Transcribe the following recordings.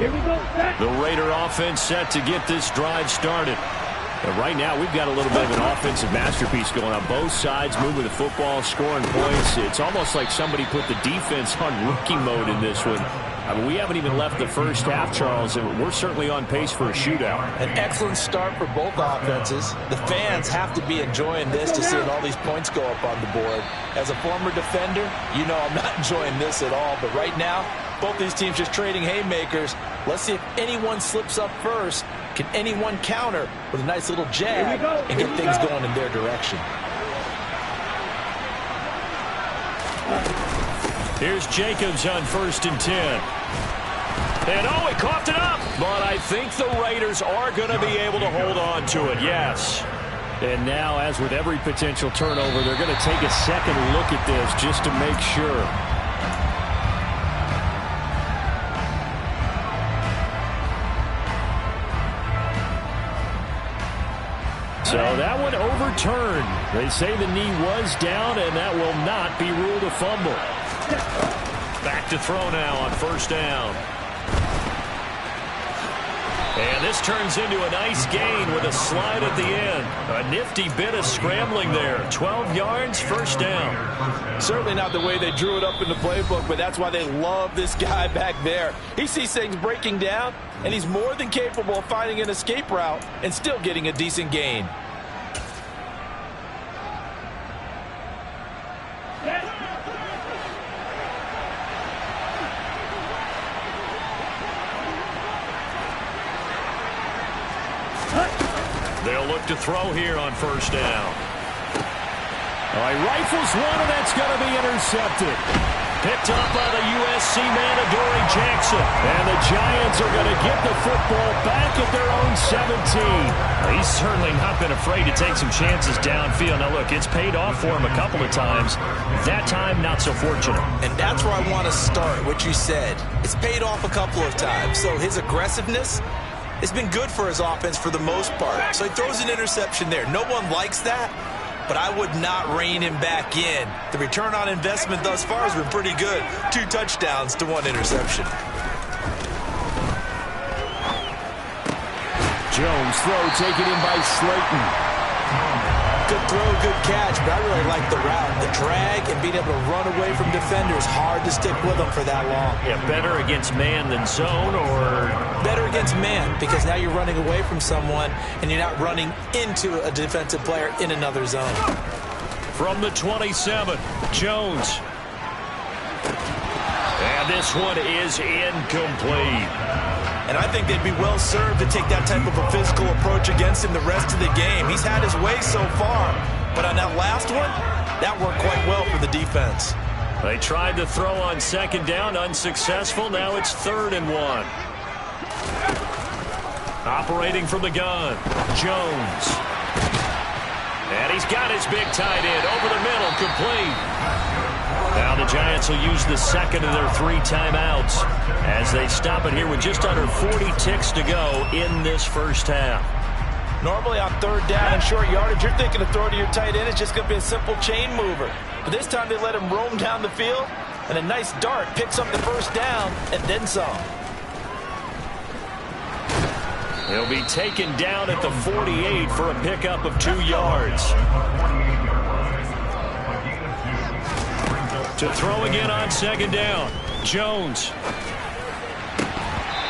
The Raider offense set to get this drive started. And right now, we've got a little bit of an offensive masterpiece going on. Both sides moving the football, scoring points. It's almost like somebody put the defense on rookie mode in this one. I mean, we haven't even left the first half, Charles, and we're certainly on pace for a shootout. An excellent start for both offenses. The fans have to be enjoying this to seeing all these points go up on the board. As a former defender, you know I'm not enjoying this at all. But right now, both these teams just trading haymakers. Let's see if anyone slips up first. Can anyone counter with a nice little jab and get things going in their direction? Here's Jacobs on 1st and 10. And oh, he coughed it up. But I think the Raiders are going to be able to hold on to it, yes. And now, as with every potential turnover, they're going to take a second look at this just to make sure. So that one overturned. They say the knee was down, and that will not be ruled a fumble. Back to throw now on 1st down. And this turns into a nice gain with a slide at the end. A nifty bit of scrambling there. 12 yards, 1st down. Certainly not the way they drew it up in the playbook, but that's why they love this guy back there. He sees things breaking down, and he's more than capable of finding an escape route and still getting a decent gain. They'll look to throw here on 1st down. All right, rifles one, and that's going to be intercepted. Picked up by the USC man, Adoree Jackson. And the Giants are going to get the football back at their own 17. He's certainly not been afraid to take some chances downfield. Now, look, it's paid off for him a couple of times. That time, not so fortunate. And that's where I want to start, what you said. It's paid off a couple of times. So his aggressiveness, it's been good for his offense for the most part. So he throws an interception there. No one likes that, but I would not rein him back in. The return on investment thus far has been pretty good. 2 touchdowns to 1 interception. Jones throw taken in by Slayton. Good throw, good catch, but I really like the route. The drag and being able to run away from defenders, hard to stick with them for that long. Yeah, better against man than zone, or better against man, because now you're running away from someone and you're not running into a defensive player in another zone. From the 27, Jones. And this one is incomplete. And I think they'd be well served to take that type of a physical approach against him the rest of the game. He's had his way so far, but on that last one, that worked quite well for the defense. They tried to throw on 2nd down, unsuccessful. Now it's 3rd and 1. Operating from the gun, Jones. And he's got his big tight end over the middle, complete. Now the Giants will use the 2nd of their 3 timeouts as they stop it here with just under 40 ticks to go in this 1st half. Normally on 3rd down and short yardage, you're thinking to throw to your tight end. It's just going to be a simple chain mover. But this time they let him roam down the field, and a nice dart picks up the 1st down and then some. He'll be taken down at the 48 for a pickup of 2 yards. To throw again on 2nd down. Jones.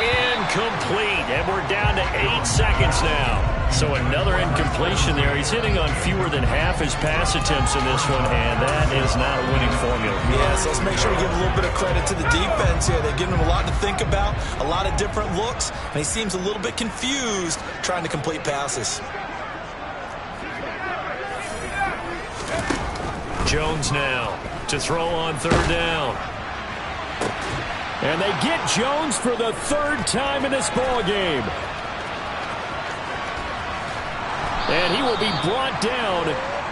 Incomplete. And we're down to 8 seconds now. So another incompletion there. He's hitting on fewer than half his pass attempts in this one, and that is not a winning formula. Yeah, so let's make sure we give a little bit of credit to the defense here. They've given him a lot to think about, a lot of different looks, and he seems a little bit confused trying to complete passes. Jones now to throw on 3rd down. And they get Jones for the 3rd time in this ball game. And he will be brought down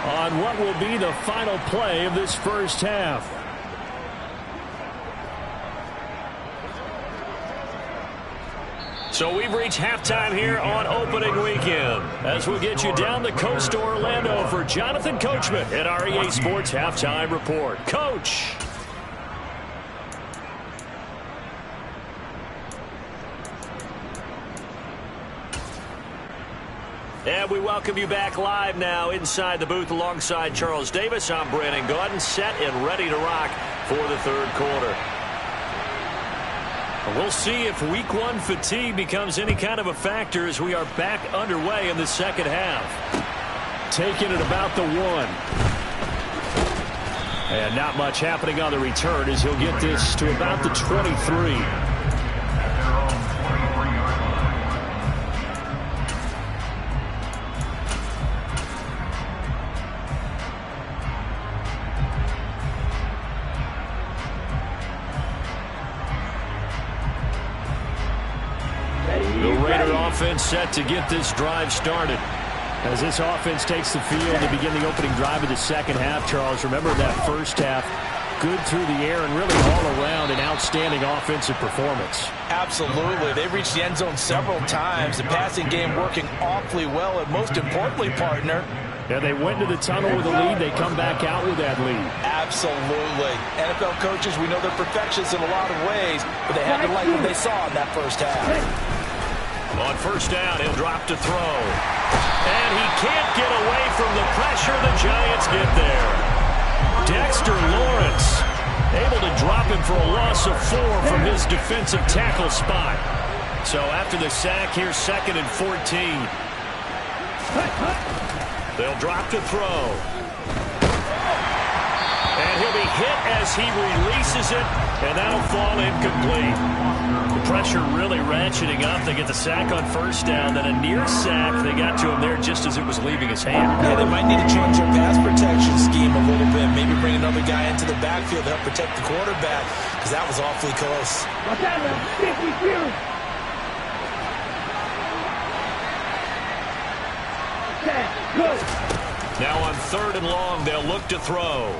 on what will be the final play of this 1st half. So we've reached halftime here on opening weekend, as we'll get you down the coast to Orlando for Jonathan Coachman at our EA Sports Halftime Report. Coach. And we welcome you back live now inside the booth alongside Charles Davis. I'm Brandon Gaudin, set and ready to rock for the third quarter. We'll see if week one fatigue becomes any kind of a factor as we are back underway in the second half. Taking it about the 1. And not much happening on the return as he'll get this to about the 23. Offense set to get this drive started. As this offense takes the field to begin the opening drive of the second half, Charles, remember that first half, good through the air and really all around an outstanding offensive performance. Absolutely. They reached the end zone several times. The passing game working awfully well, and most importantly, partner, yeah, they went to the tunnel with a lead. They come back out with that lead. Absolutely. NFL coaches, we know they're perfectionists in a lot of ways, but they had to like what they saw in that first half. On first down, he'll drop to throw. And he can't get away from the pressure. The Giants get there. Dexter Lawrence able to drop him for a loss of 4 from his defensive tackle spot. So after the sack, here's 2nd and 14. They'll drop to throw. And he'll be hit as he releases it, and that'll fall incomplete. The pressure really ratcheting up. They get the sack on first down, then a near sack. They got to him there just as it was leaving his hand. Yeah, they might need to change their pass protection scheme a little bit. Maybe bring another guy into the backfield to help protect the quarterback, because that was awfully close. Now on 3rd and long, they'll look to throw.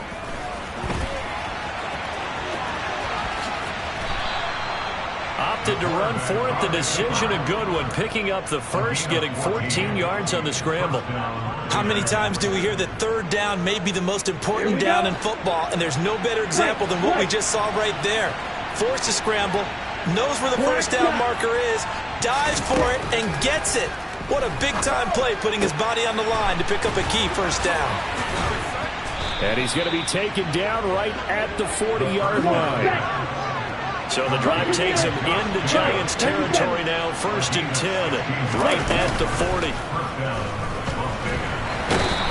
Opted to run for it. The decision a good one. Picking up the first, getting 14 yards on the scramble. How many times do we hear that 3rd down may be the most important down in football, and there's no better example than what we just saw right there. Forced to scramble, knows where the first down marker is, dives for it, and gets it. What a big-time play, putting his body on the line to pick up a key first down. And he's going to be taken down right at the 40-yard line. So the drive takes him into Giants territory now. 1st and 10, right at the 40.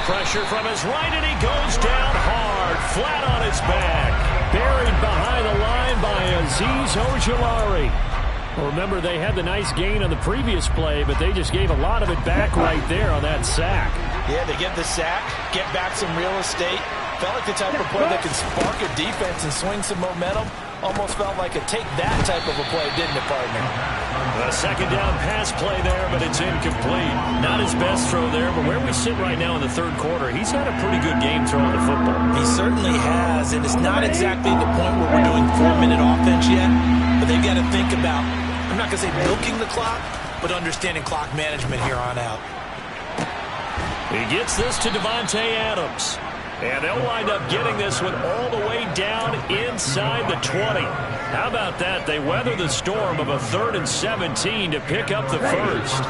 Pressure from his right, and he goes down hard, flat on his back. Buried behind the line by Azeez Ojulari. Well, remember, they had the nice gain on the previous play, but they just gave a lot of it back right there on that sack. Yeah, they get the sack, get back some real estate. Felt like the type of play that can spark a defense and swing some momentum. Almost felt like a take-that type of a play, didn't it, partner? A 2nd down pass play there, but it's incomplete. Not his best throw there, but where we sit right now in the 3rd quarter, he's had a pretty good game throwing the football. He certainly has, and it's not exactly the point where we're doing 4-minute offense yet, but they've got to think about, I'm not going to say milking the clock, but understanding clock management here on out. He gets this to Devontae Adams. And they'll wind up getting this one all the way down inside the 20. How about that? They weather the storm of a 3rd and 17 to pick up the first.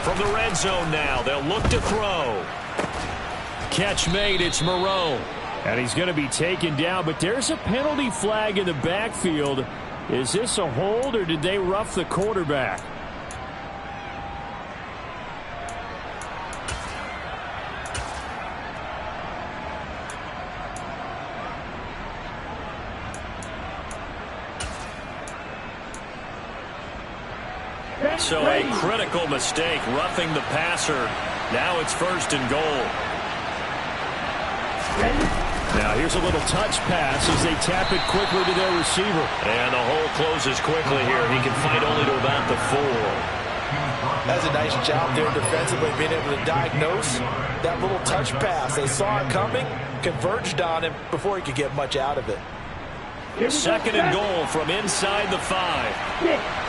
From the red zone now, they'll look to throw. Catch made, it's Moreau. And he's going to be taken down, but there's a penalty flag in the backfield. Is this a hold, or did they rough the quarterback? So a critical mistake, roughing the passer. Now it's 1st and goal. Now here's a little touch pass as they tap it quickly to their receiver. And the hole closes quickly here. He can fight only to about the 4. That's a nice job there defensively, being able to diagnose that little touch pass. They saw it coming, converged on him before he could get much out of it. 2nd and goal from inside the 5.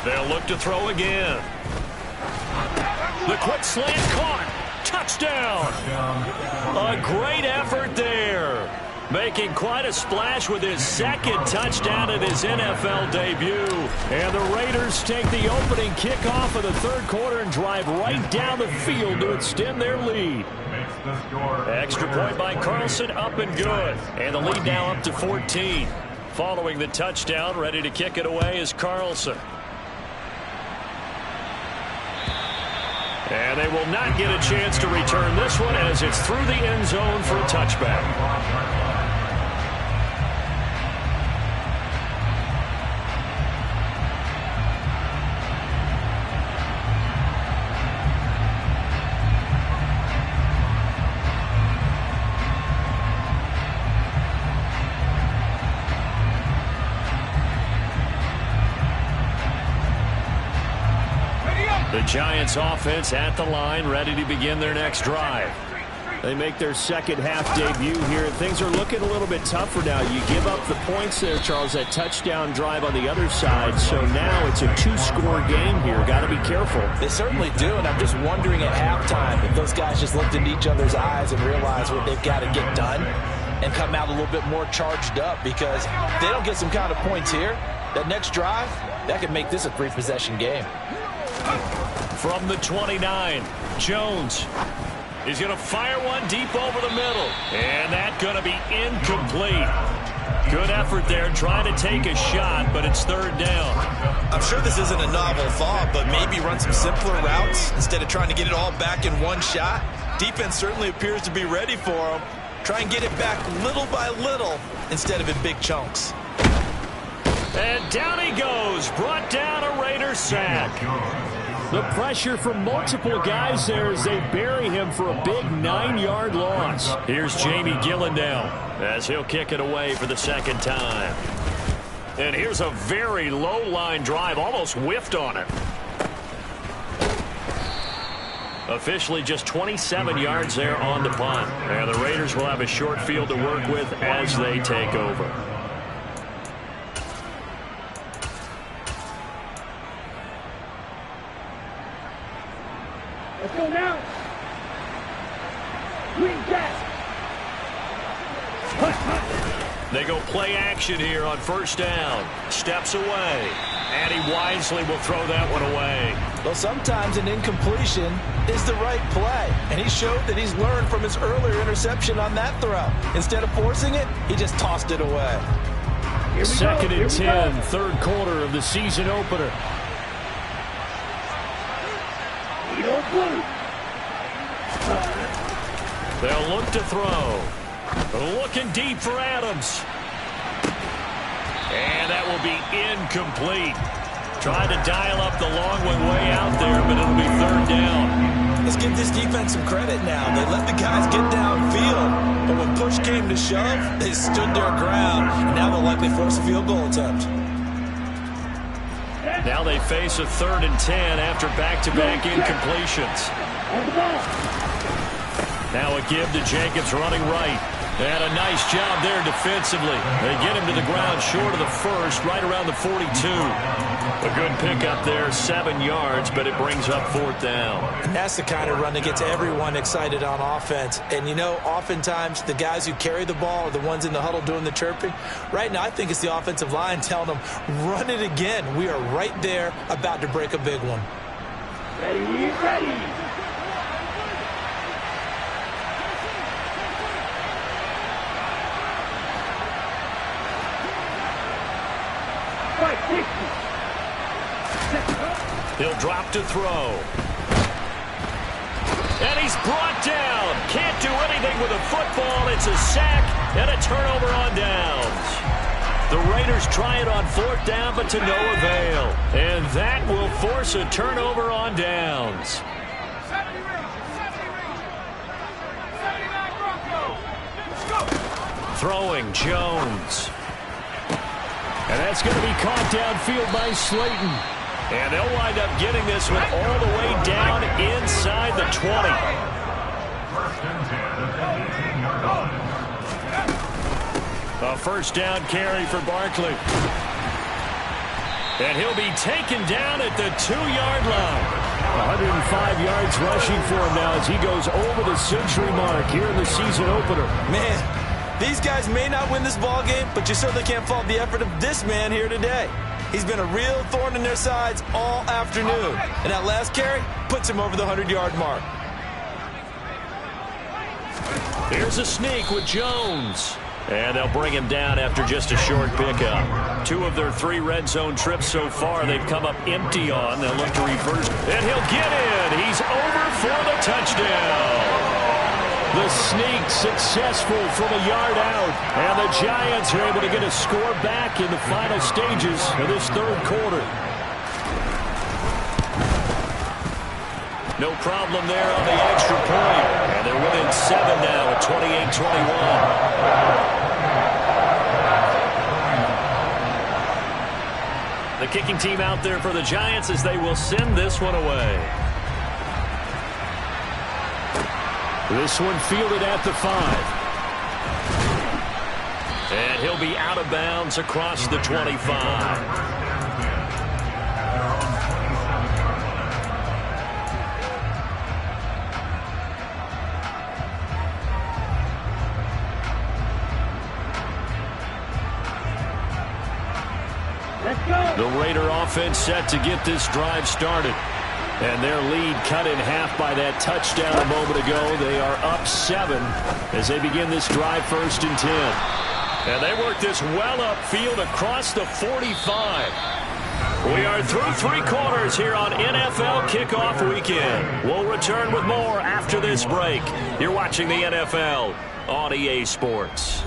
They'll look to throw again. The quick slant caught. Touchdown. A great effort there. Making quite a splash with his second touchdown in his NFL debut. And the Raiders take the opening kickoff of the third quarter and drive right down the field to extend their lead. Extra point by Carlson, up and good. And the lead now up to 14. Following the touchdown, ready to kick it away is Carlson. And they will not get a chance to return this one as it's through the end zone for a touchback. The Giants offense at the line, ready to begin their next drive. They make their second half debut here. Things are looking a little bit tougher now. You give up the points there, Charles, that touchdown drive on the other side. So now it's a two-score game here. Got to be careful. They certainly do, and I'm just wondering at halftime if those guys just looked into each other's eyes and realized what they've got to get done and come out a little bit more charged up, because if they don't get some kind of points here, that next drive, that could make this a three-possession game. From the 29, Jones is going to fire one deep over the middle. And that's going to be incomplete. Good effort there trying to take a shot, but it's third down. I'm sure this isn't a novel thought, but maybe run some simpler routes instead of trying to get it all back in one shot. Defense certainly appears to be ready for them. Try and get it back little by little instead of in big chunks. And down he goes. Brought down a Raider sack. The pressure from multiple guys there as they bury him for a big 9-yard loss. Here's Jamie Gillen now as he'll kick it away for the second time. And here's a very low-line drive, almost whiffed on it. Officially just 27 yards there on the punt. And the Raiders will have a short field to work with as they take over. Let's go now. Green cat. They go play action here on first down. Steps away. And he wisely will throw that one away. Well, sometimes an incompletion is the right play. And he showed that he's learned from his earlier interception on that throw. Instead of forcing it, he just tossed it away. Second and 10, third quarter of the season opener. They'll look to throw. Looking deep for Adams. And that will be incomplete. Tried to dial up the long one way out there, but it'll be third down. Let's give this defense some credit now. They let the guys get downfield, but when push came to shove, they stood their ground, and now they'll likely force a field goal attempt. Now they face a third and 10 after back-to-back incompletions. Now a give to Jacobs running right. And a nice job there defensively. They get him to the ground short of the first, right around the 42. A good pickup there, 7 yards, but it brings up fourth down. And that's the kind of run that gets everyone excited on offense. And, you know, oftentimes the guys who carry the ball are the ones in the huddle doing the chirping. Right now, I think it's the offensive line telling them, run it again. We are right there about to break a big one. Ready, ready. He'll drop to throw. And he's brought down. Can't do anything with a football. It's a sack and a turnover on downs. The Raiders try it on fourth down, but to no avail. And that will force a turnover on downs. Throwing Jones. And that's going to be caught downfield by Slayton. And they'll wind up getting this one all the way down inside the 20. A first down carry for Barkley. And he'll be taken down at the 2-yard line. 105 yards rushing for him now as he goes over the century mark here in the season opener. Man, These guys may not win this ball game, but you certainly can't fault the effort of this man here today. He's been a real thorn in their sides all afternoon. And that last carry puts him over the 100-yard mark. Here's a sneak with Jones. And they'll bring him down after just a short pickup. 2 of their 3 red zone trips so far they've come up empty on. They'll look to reverse. And he'll get in. He's over for the touchdown. The sneak successful from a yard out. And the Giants are able to get a score back in the final stages of this third quarter. No problem there on the extra point. And they're within 7 now at 28-21. The kicking team out there for the Giants as they will send this one away. This one fielded at the 5. And he'll be out of bounds across the 25. The Raider offense set to get this drive started. And their lead cut in half by that touchdown a moment ago. They are up 7 as they begin this drive 1st and 10. And they work this well upfield across the 45. We are through 3 quarters here on NFL Kickoff Weekend. We'll return with more after this break. You're watching the NFL on EA Sports.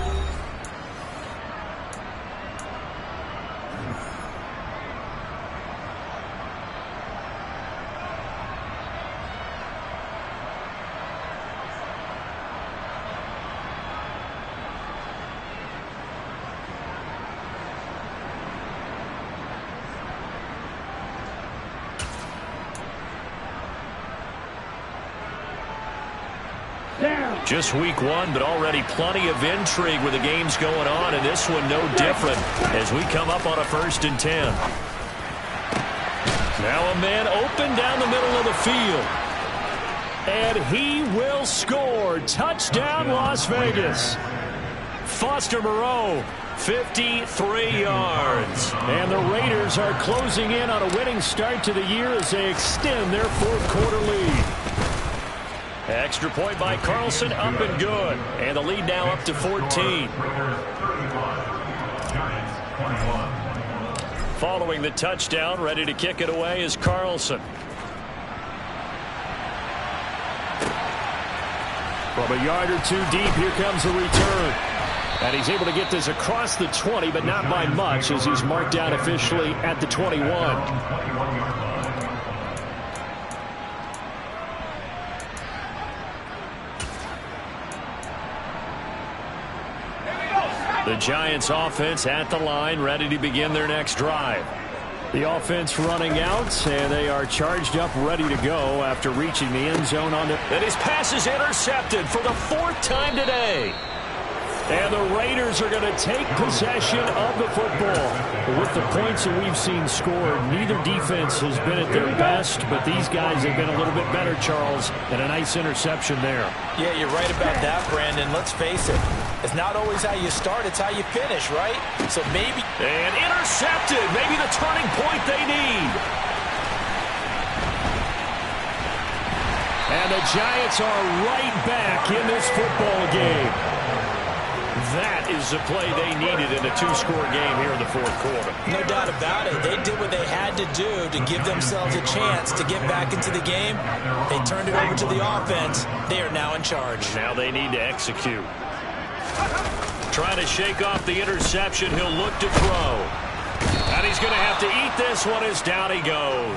Just week 1, but already plenty of intrigue with the games going on, and this one no different as we come up on a 1st and 10. Now a man open down the middle of the field. And he will score. Touchdown, Las Vegas. Foster Moreau, 53 yards. And the Raiders are closing in on a winning start to the year as they extend their 4th quarter lead. Extra point by Carlson, up and good. And the lead now up to 14. Following the touchdown, ready to kick it away is Carlson. From a yard or 2 deep, here comes the return. And he's able to get this across the 20, but not by much as he's marked down officially at the 21. The Giants offense at the line, ready to begin their next drive. The offense running out, and they are charged up, ready to go after reaching the end zone on the... And his pass is intercepted for the 4th time today. And the Raiders are going to take possession of the football. With the points that we've seen scored, neither defense has been at their best, but these guys have been a little bit better, Charles, and a nice interception there. Yeah, you're right about that, Brandon. Let's face it. It's not always how you start, it's how you finish, right? So maybe... And intercepted. Maybe the turning point they need. And the Giants are right back in this football game. That is the play they needed in a 2-score game here in the 4th quarter. No doubt about it. They did what they had to do to give themselves a chance to get back into the game. They turned it over to the offense. They are now in charge. Now they need to execute. Trying to shake off the interception. He'll look to throw. And he's going to have to eat this one as down he goes.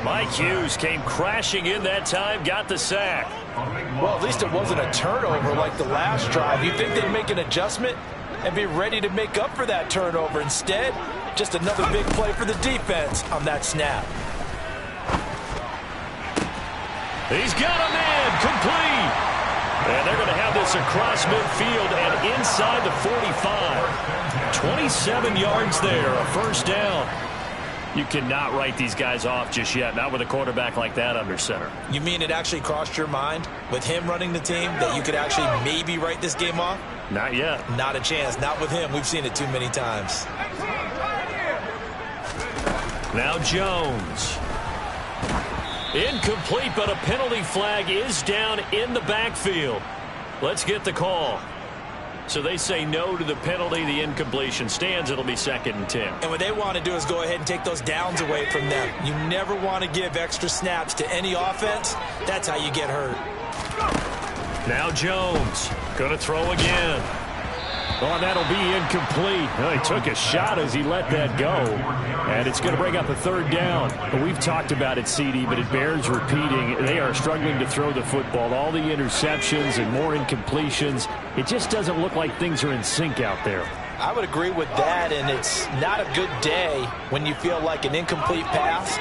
Mike Hughes came crashing in that time, got the sack. Well, at least it wasn't a turnover like the last drive. You think they'd make an adjustment and be ready to make up for that turnover. Instead, just another big play for the defense on that snap. He's got a man complete. And they're going to have this across midfield and inside the 45. 27 yards there, a 1st down. You cannot write these guys off just yet, not with a quarterback like that under center. You mean it actually crossed your mind with him running the team that you could actually maybe write this game off? Not yet. Not a chance. Not with him. We've seen it too many times. Now Jones. Incomplete, but a penalty flag is down in the backfield. Let's get the call. So they say no to the penalty. The incompletion stands. It'll be 2nd and 10. And what they want to do is go ahead and take those downs away from them. You never want to give extra snaps to any offense. That's how you get hurt. Now Jones going to throw again. Oh, that'll be incomplete. Well, he took a shot as he let that go. And it's going to bring up a 3rd down. We've talked about it, CD, but it bears repeating. They are struggling to throw the football. All the interceptions and more incompletions. It just doesn't look like things are in sync out there. I would agree with that, and it's not a good day when you feel like an incomplete pass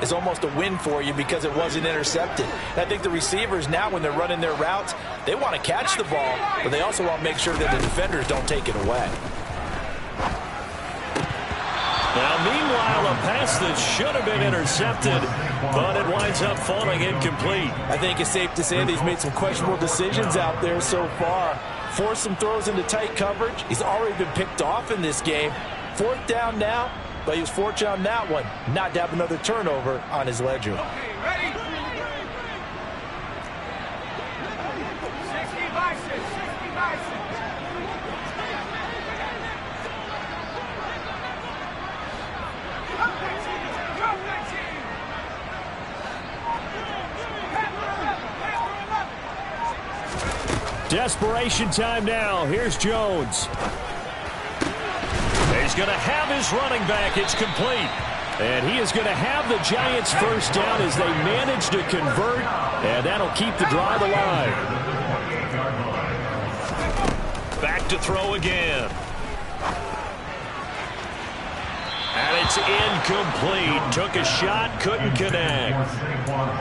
is almost a win for you because it wasn't intercepted. And I think the receivers now, when they're running their routes, they want to catch the ball, but they also want to make sure that the defenders don't take it away. Now, meanwhile, a pass that should have been intercepted, but it winds up falling incomplete. I think it's safe to say that he's made some questionable decisions out there so far. Forced some throws into tight coverage. He's already been picked off in this game. 4th down now, but he was fortunate on that one not to have another turnover on his ledger. Okay, ready? 60 vices, 60 vices. Desperation time now. Here's Jones. He's going to have his running back. It's complete. And he is going to have the Giants' 1st down as they manage to convert. And that'll keep the drive alive. Back to throw again. And it's incomplete. Took a shot, couldn't connect.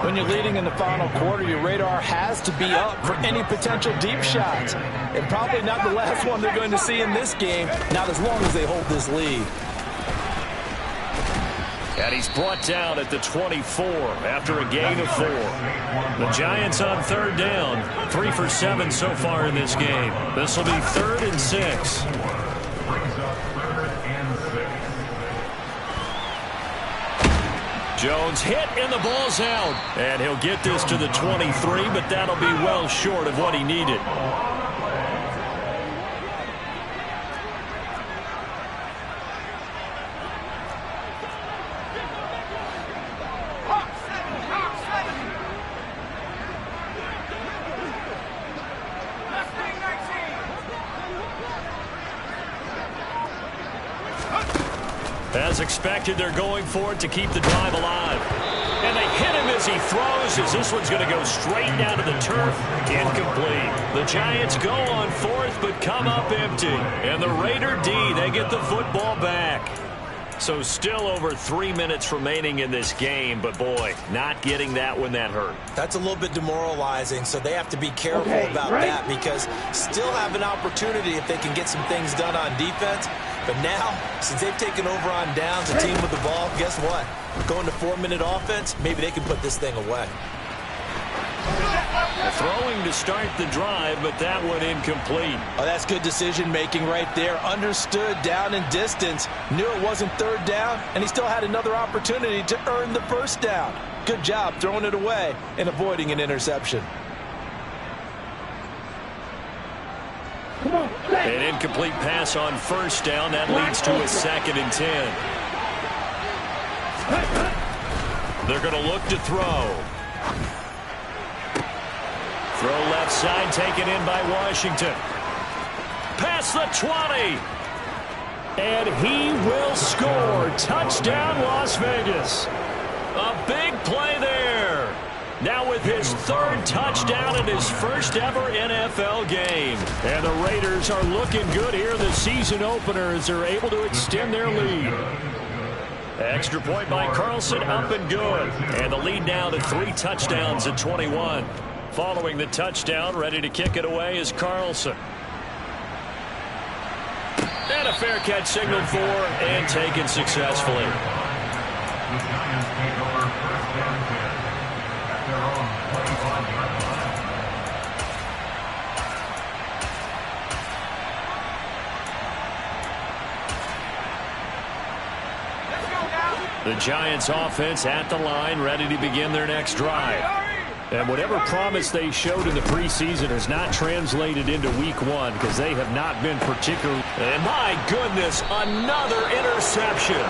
When you're leading in the final quarter, your radar has to be up for any potential deep shots. And probably not the last one they're going to see in this game, not as long as they hold this lead. And he's brought down at the 24 after a gain of 4. The Giants on 3rd down. 3 for 7 so far in this game. This will be 3rd and 6. Jones hit and the ball's out. And he'll get this to the 23, but that'll be well short of what he needed. As expected, they're going for it to keep the drive alive. And they hit him as he throws, as this one's going to go straight down to the turf. Incomplete. The Giants go on 4th, but come up empty. And the Raider D, they get the football back. So still over 3 minutes remaining in this game, but boy, not getting that when that hurt. That's a little bit demoralizing, so they have to be careful about that because still have an opportunity if they can get some things done on defense. But now, since they've taken over on downs, the team with the ball, guess what? Going to 4-minute offense, maybe they can put this thing away. Throwing to start the drive, but that one incomplete. Oh, that's good decision-making right there. Understood down and distance. Knew it wasn't 3rd down, and he still had another opportunity to earn the 1st down. Good job throwing it away and avoiding an interception. An incomplete pass on 1st down. That leads to a 2nd and 10. They're going to look to throw. Throw left side, taken in by Washington. Past the 20. And he will score. Touchdown, Las Vegas. A big play there. Now with his 3rd touchdown in his 1st ever NFL game. And the Raiders are looking good here. The season opener as they're able to extend their lead. Extra point by Carlson, up and good. And the lead now to 3 touchdowns at 21. Following the touchdown, ready to kick it away is Carlson. And a fair catch signaled for and taken successfully. The Giants offense at the line, ready to begin their next drive. And whatever promise they showed in the preseason has not translated into week one because they have not been particularly... And my goodness, another interception.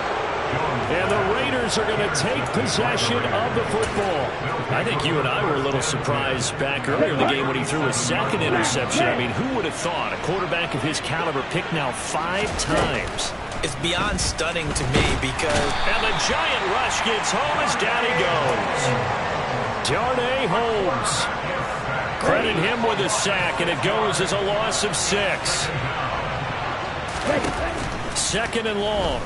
And the Raiders are going to take possession of the football. I think you and I were a little surprised back earlier in the game when he threw his second interception. I mean, who would have thought a quarterback of his caliber picked now 5 times? It's beyond stunning to me because... And the giant rush gets home as down he goes. Darnay Holmes. Credit him with a sack, and it goes as a loss of 6. 2nd and long.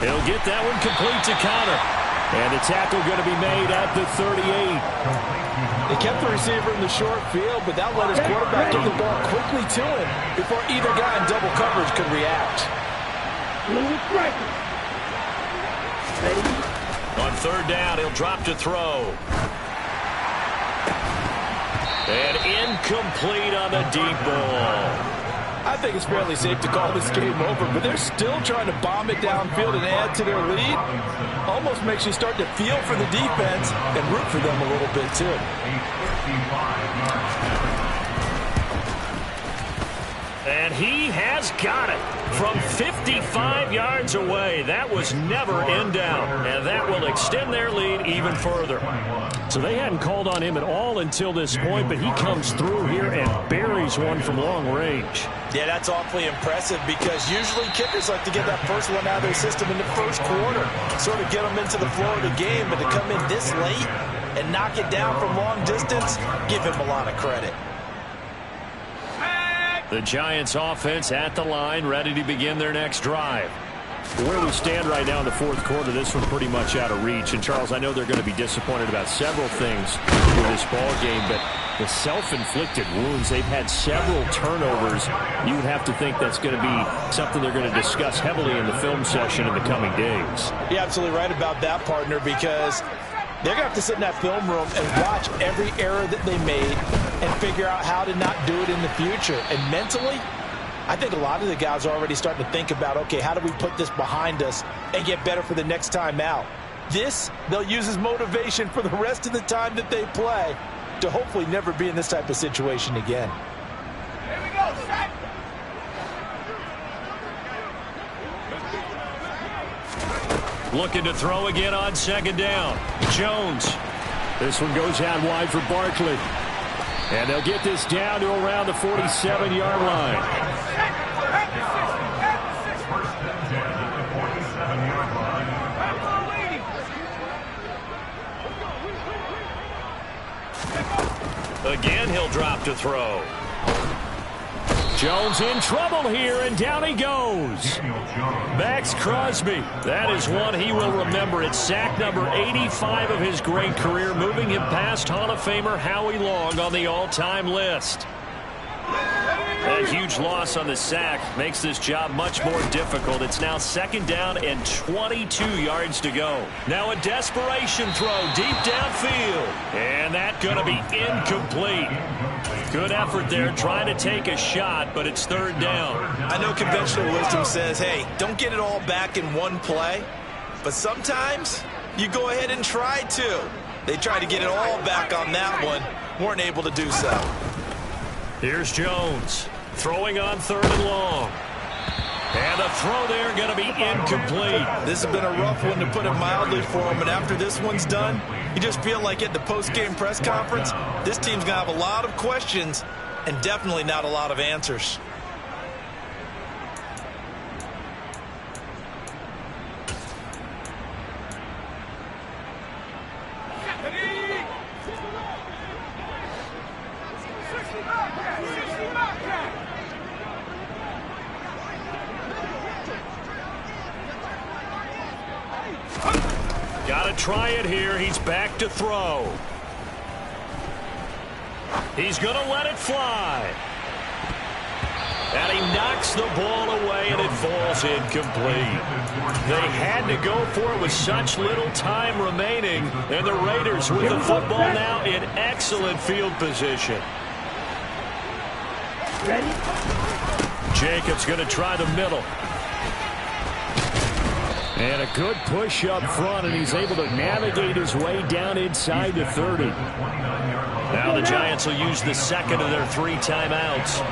He'll get that one complete to Connor. And the tackle going to be made at the 38. They kept the receiver in the short field, but that let his quarterback get the ball quickly to him before either guy in double coverage could react. On 3rd down, he'll drop to throw. And incomplete on the deep ball. I think it's fairly safe to call this game over, but they're still trying to bomb it downfield and add to their lead. Almost makes you start to feel for the defense and root for them a little bit, too. And he has got it from 55 yards away. That was never in down, and that will extend their lead even further. So they hadn't called on him at all until this point, but he comes through here and buries one from long range. Yeah, that's awfully impressive because usually kickers like to get that first one out of their system in the first quarter, sort of get them into the flow of the game, but to come in this late and knock it down from long distance, give him a lot of credit. The Giants offense at the line, ready to begin their next drive. Where we stand right now in the 4th quarter, this one pretty much out of reach. And, Charles, I know they're going to be disappointed about several things with this ball game, but the self-inflicted wounds, they've had several turnovers. You would have to think that's going to be something they're going to discuss heavily in the film session in the coming days. You're absolutely right about that, partner, because they're going to have to sit in that film room and watch every error that they made and figure out how to not do it in the future. And mentally, I think a lot of the guys are already starting to think about, okay, how do we put this behind us and get better for the next time out? This, they'll use as motivation for the rest of the time that they play to hopefully never be in this type of situation again. Here we go, set. Looking to throw again on 2nd down. Jones. This one goes out wide for Barkley. And they'll get this down to around the 47-yard line. Again, he'll drop to throw. Jones in trouble here, and down he goes. Max Crosby. That is one he will remember. It's sack number 85 of his great career, moving him past Hall of Famer Howie Long on the all-time list. A huge loss on the sack makes this job much more difficult. It's now 2nd down and 22 yards to go. Now a desperation throw deep downfield. And that's going to be incomplete. Good effort there trying to take a shot, but it's 3rd down. I know conventional wisdom says, hey, don't get it all back in one play. But sometimes you go ahead and try to. They tried to get it all back on that one. Weren't able to do so. Here's Jones. Throwing on 3rd and long. And the throw there going to be incomplete. This has been a rough one, to put it mildly, for him. And after this one's done, you just feel like at the post-game press conference, this team's going to have a lot of questions and definitely not a lot of answers. Got to try it here. He's back to throw. He's going to let it fly. And he knocks the ball away, and it falls incomplete. They had to go for it with such little time remaining, and the Raiders with the football now in excellent field position. Jacobs going to try the middle. And a good push up front, and he's able to navigate his way down inside the 30. Now the Giants will use the second of their 3 timeouts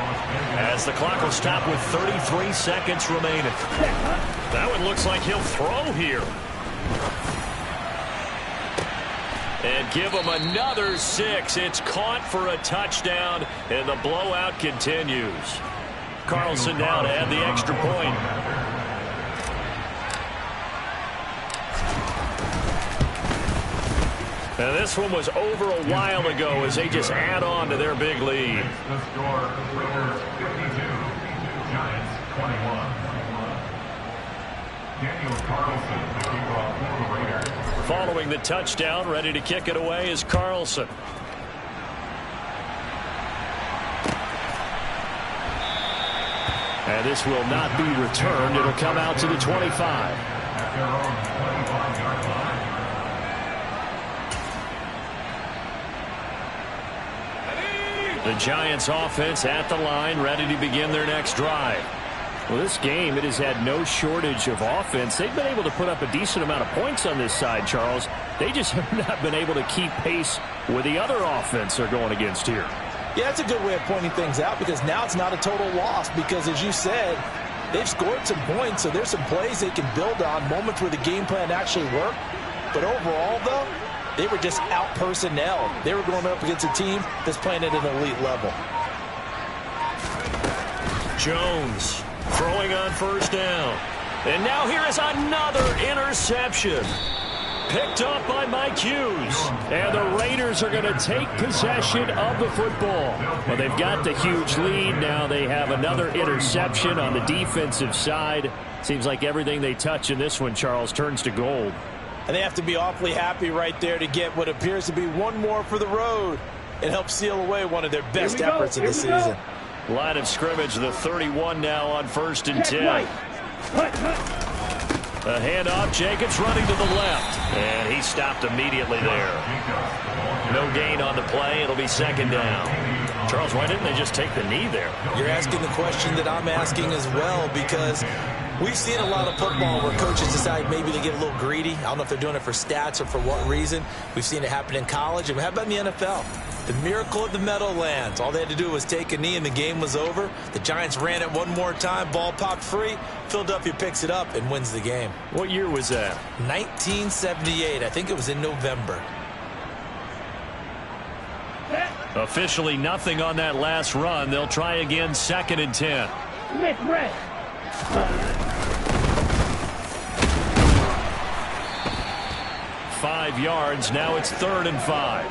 as the clock will stop with 33 seconds remaining. That one looks like he'll throw here. And give him another 6. It's caught for a touchdown, and the blowout continues. Carlson now to add the extra point. And this one was over a while ago as they just add on to their big lead. The score, Raiders 52, Giants 21. Daniel Carlson, the kickoff for the Raiders. Following the touchdown, ready to kick it away is Carlson. And this will not be returned. It'll come out to the 25. At their own 25-yard line. The Giants offense at the line, ready to begin their next drive. Well, this game, it has had no shortage of offense. They've been able to put up a decent amount of points on this side, Charles. They just have not been able to keep pace with the other offense they're going against here. Yeah, that's a good way of pointing things out because now it's not a total loss because, as you said, they've scored some points, so there's some plays they can build on, moments where the game plan actually worked. But overall, though, they were just out-personnel. They were going up against a team that's playing at an elite level. Jones throwing on first down. And now here is another interception. Picked up by Mike Hughes. And the Raiders are going to take possession of the football. Well, they've got the huge lead. Now they have another interception on the defensive side. Seems like everything they touch in this one, Charles, turns to gold. And they have to be awfully happy right there to get what appears to be one more for the road and help seal away one of their best efforts of the season. Line of scrimmage, the 31 now on 1st and 10. A handoff, Jacobs running to the left. And he stopped immediately there. No gain on the play. It'll be 2nd down. Charles, why didn't they just take the knee there? You're asking the question that I'm asking as well because we've seen a lot of football where coaches decide maybe they get a little greedy. I don't know if they're doing it for stats or for what reason. We've seen it happen in college. And how about in the NFL? The miracle of the Meadowlands. All they had to do was take a knee and the game was over. The Giants ran it one more time. Ball popped free. Philadelphia picks it up and wins the game. What year was that? 1978. I think it was in November. Officially nothing on that last run. They'll try again 2nd and 10. 5 yards. Now it's 3rd and 5.